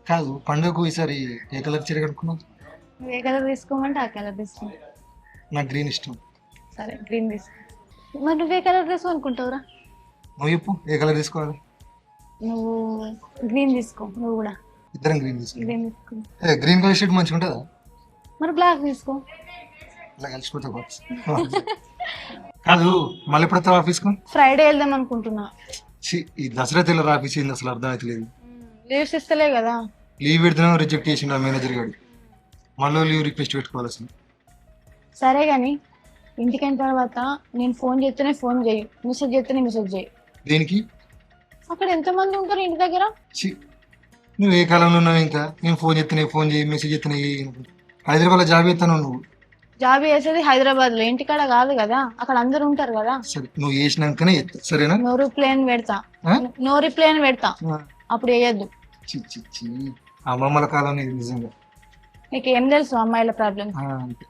కాదు పండుగకు ఈసారి ఏ కలర్ చీర కట్టుకున్నావు? నువ్వు ఏ కలర్ తీసుకోమంటే ఆ కలర్ తీసుకో. నాకు గ్రీన్ ఇష్టం. సరే గ్రీన్ తీసుకో. మరి నువ్వే కలర్ తీసుకో అనుకుంటావురా? నువ్వు చెప్పు ఏ కలర్ తీసుకోవాలి? నువ్వు గ్రీన్ తీసుకో. నువ్వు కూడా ఇద్దరం గ్రీన్ తీసుకో. గ్రీన్ తీసుకో. గ్రీన్ కలర్ షర్ట్ మంచిగా ఉంటుందా? మరి బ్లాక్ తీసుకో. ఇలా కలిసిపోతే పోవచ్చు. కాదు మళ్ళీ ఎప్పుడు ఆఫీస్కు? ఫ్రైడే వెళ్దాం అనుకుంటున్నా. ఈ దసరా తెల్ల ఆఫీస్ ఏంది అసలు అర్థం అవుతలేదు. లీవ్స్ ఇస్తలే కదా. లీవ్ పెడితే రిజెక్ట్ చేసిండు మేనేజర్ గారు. మళ్ళీ లీవ్ రిక్వెస్ట్ పెట్టుకోవాలి అసలు. సరే గాని ఇంటికైన తర్వాత నేను ఫోన్ చేస్తేనే ఫోన్ చేయి, మెసేజ్ చేస్తేనే మెసేజ్ చేయి. దేనికి? అక్కడ ఎంతమంది ఉంటారు ఇంటి దగ్గర? నువ్వు ఏ కాలంలో ఉన్నావు? ఇంకా నేను ఫోన్ చేస్తేనే ఫోన్ చేయి, మెసేజ్ చేస్తేనే హైదరాబాద్లో జాబ్ చేస్తాను. నువ్వు జాబ్ చేసేది హైదరాబాద్ లో, ఇంటికాడ కాదు కదా. అక్కడ అందరు ఉంటారు కదా. సరే నువ్వు చేసినాకనే చేస్తా సరేనా? నో రిప్లై అని పెడతా. నో రిప్లై అని పెడతా. అప్పుడు వేయద్దు. అమ్మమ్మల కాలం ఇది నిజంగా. నీకు ఏం తెలుసు అమ్మాయిల ప్రాబ్లం? అంతే.